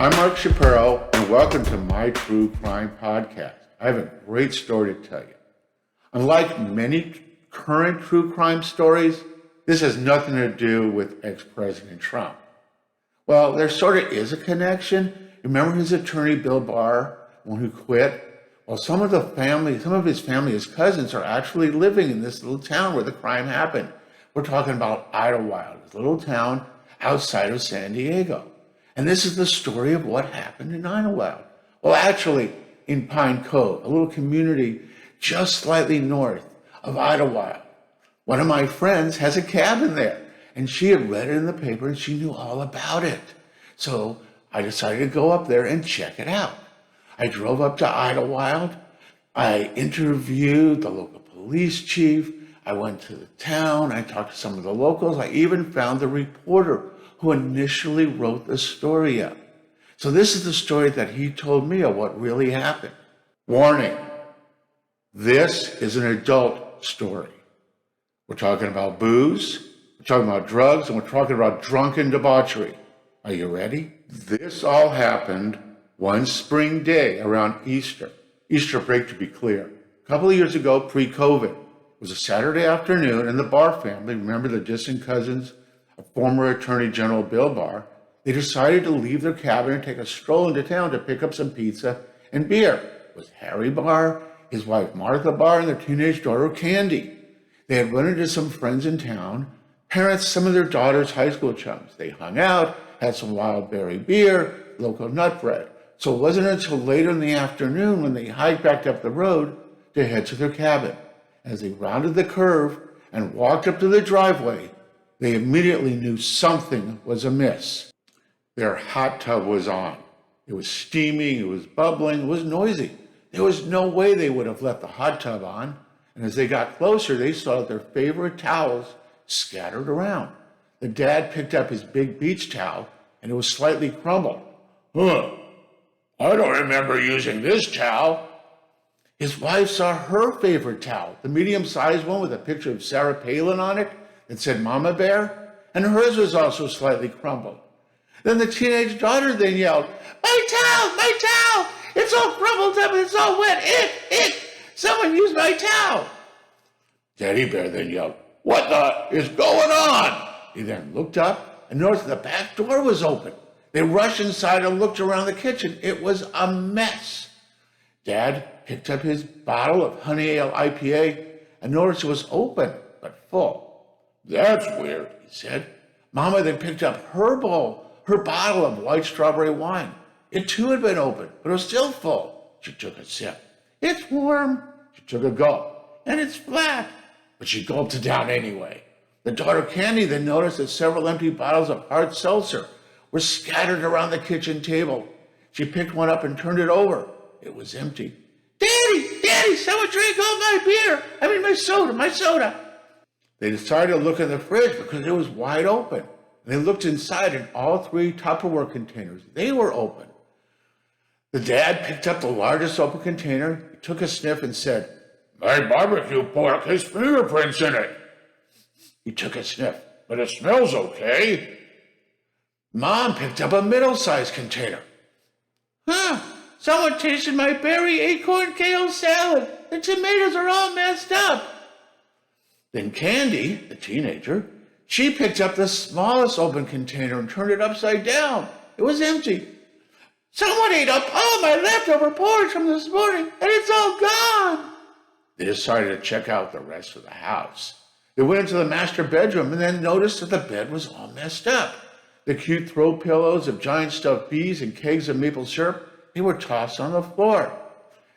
I'm Mark Shapiro, and welcome to my True Crime Podcast. I have a great story to tell you. Unlike many current true crime stories, this has nothing to do with ex-President Trump. Well, there sort of is a connection. Remember his attorney, Bill Barr, one who quit? Well, some of his family, his cousins, are actually living in this little town where the crime happened. We're talking about Idyllwild, this little town outside of San Diego. And this is the story of what happened in Idyllwild. Well, actually, in Pine Cove, a little community just slightly north of Idyllwild. One of my friends has a cabin there, and she had read it in the paper, and she knew all about it. So I decided to go up there and check it out. I drove up to Idyllwild. I interviewed the local police chief. I went to the town. I talked to some of the locals. I even found the reporter who initially wrote the story up. So this is the story that he told me of what really happened. Warning, this is an adult story. We're talking about booze, we're talking about drugs, and we're talking about drunken debauchery. Are you ready? This all happened one spring day around Easter break to be clear. A couple of years ago, pre-COVID, it was a Saturday afternoon, and the Barr family, remember the distant cousins of former Attorney General Bill Barr, they decided to leave their cabin and take a stroll into town to pick up some pizza and beer. It was Harry Barr, his wife Martha Barr, and their teenage daughter Candy. They had run into some friends in town, parents, some of their daughter's high school chums. They hung out, had some wild berry beer, local nut bread. So it wasn't until later in the afternoon when they hiked back up the road to head to their cabin. As they rounded the curve and walked up to the driveway, they immediately knew something was amiss. Their hot tub was on. It was steaming, it was bubbling, it was noisy. There was no way they would have left the hot tub on. And as they got closer, they saw their favorite towels scattered around. The dad picked up his big beach towel, and it was slightly crumbled. I don't remember using this towel. His wife saw her favorite towel, the medium-sized one with a picture of Sarah Palin on it that said Mama Bear, and hers was also slightly crumbled. Then the teenage daughter then yelled, my towel, it's all crumbled up, it's all wet, someone used my towel. Teddy Bear then yelled, what the is going on? He then looked up and noticed the back door was open. They rushed inside and looked around the kitchen. It was a mess. Dad picked up his bottle of Honey Ale IPA and noticed it was open but full. That's weird, he said. Mama then picked up her bottle of white strawberry wine. It too had been open, but it was still full. She took a sip. It's warm. She took a gulp. And it's flat. But she gulped it down anyway. The daughter Candy then noticed that several empty bottles of hard seltzer were scattered around the kitchen table. She picked one up and turned it over. It was empty. Daddy, someone drank all my soda. They decided to look in the fridge because it was wide open. They looked inside and all three Tupperware containers, they were open. The dad picked up the largest open container, he took a sniff and said, my barbecue pork has fingerprints in it. He took a sniff, but it smells okay. Mom picked up a middle-sized container. Someone tasted my berry acorn kale salad. The tomatoes are all messed up. Then Candy, the teenager, she picked up the smallest open container and turned it upside down. It was empty. Someone ate up all my leftover porridge from this morning, and it's all gone. They decided to check out the rest of the house. They went into the master bedroom and then noticed that the bed was all messed up. The cute throw pillows of giant stuffed bees and kegs of maple syrup, they were tossed on the floor.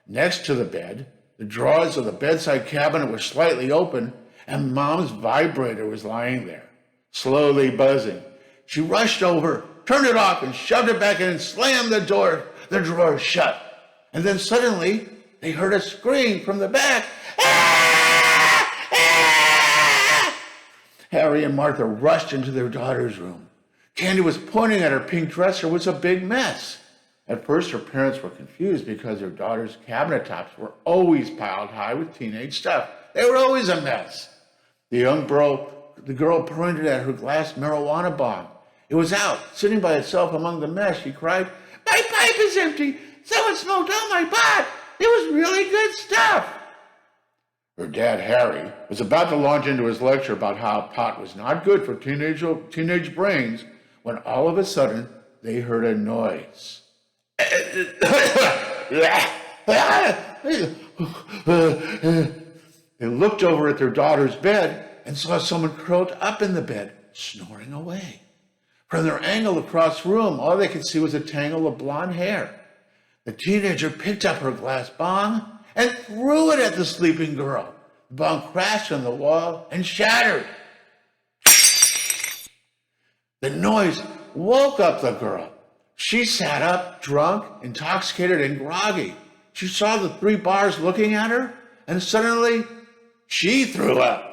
Next to the bed, the drawers of the bedside cabinet were slightly open, and Mom's vibrator was lying there, slowly buzzing. She rushed over, turned it off, and shoved it back in and slammed the drawer shut. And then suddenly, they heard a scream from the back. Ah! Ah! Harry and Martha rushed into their daughter's room. Candy was pointing at her pink dresser, which was a big mess. At first, her parents were confused because their daughter's cabinet tops were always piled high with teenage stuff. They were always a mess. The girl pointed at her glass marijuana bong. It was out, sitting by itself among the mess. She cried, My pipe is empty. Someone smoked all my pot. It was really good stuff. Her dad, Harry, was about to launch into his lecture about how pot was not good for teenage brains when all of a sudden they heard a noise. They looked over at their daughter's bed and saw someone curled up in the bed, snoring away. From their angle across the room, all they could see was a tangle of blonde hair. The teenager picked up her glass bong and threw it at the sleeping girl. The bong crashed on the wall and shattered. The noise woke up the girl. She sat up, drunk, intoxicated, and groggy. She saw the 3 bars looking at her, and suddenly she threw up.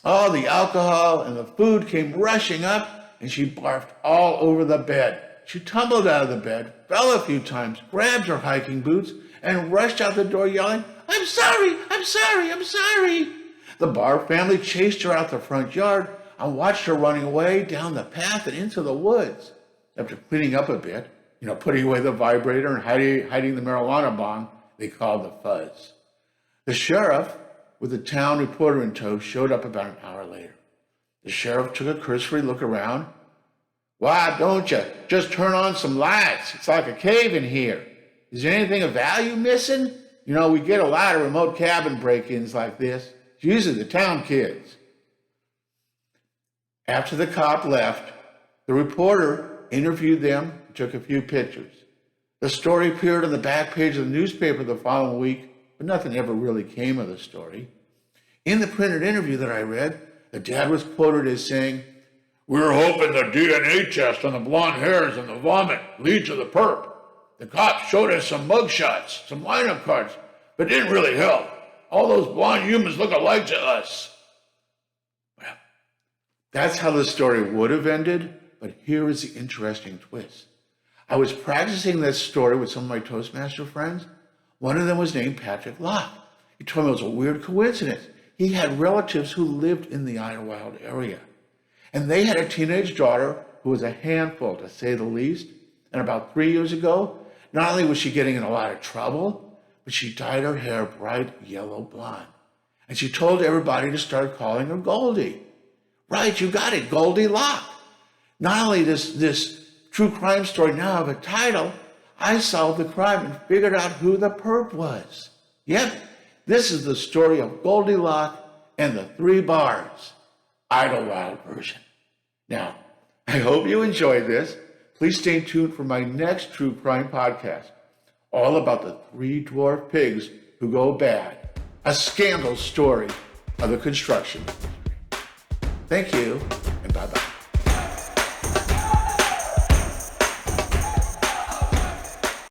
All the alcohol and the food came rushing up, and she barfed all over the bed. She tumbled out of the bed, fell a few times, grabbed her hiking boots, and rushed out the door yelling, "I'm sorry, I'm sorry, I'm sorry." The Barr family chased her out the front yard and watched her running away down the path and into the woods. After cleaning up a bit, putting away the vibrator and hiding the marijuana bong, they called the fuzz. The sheriff, with the town reporter in tow, showed up about an hour later. The sheriff took a cursory look around. "Why don't you just turn on some lights? It's like a cave in here. Is there anything of value missing? We get a lot of remote cabin break-ins like this. It's usually the town kids." After the cop left, the reporter interviewed them and took a few pictures. The story appeared on the back page of the newspaper the following week, but nothing ever really came of the story. In the printed interview that I read, the dad was quoted as saying, "We were hoping the DNA test on the blonde hairs and the vomit lead to the perp. The cops showed us some mugshots, some lineup cards, but it didn't really help. All those blonde humans look alike to us." Well, that's how the story would have ended, but here is the interesting twist. I was practicing this story with some of my Toastmaster friends. One of them was named Patrick Locke. He told me it was a weird coincidence. He had relatives who lived in the Idyllwild area, and they had a teenage daughter who was a handful, to say the least. And about 3 years ago, not only was she getting in a lot of trouble, but she dyed her hair bright yellow blonde. And she told everybody to start calling her Goldie. Right, you got it, Goldie Locke. Not only does this true crime story now have a title, I solved the crime and figured out who the perp was. Yep, this is the story of Goldie Locke and the 3 bars, Idyllwild version. Now, I hope you enjoyed this. Please stay tuned for my next true crime podcast, all about the 3 dwarf pigs who go bad, a scandal story of the construction industry. Thank you.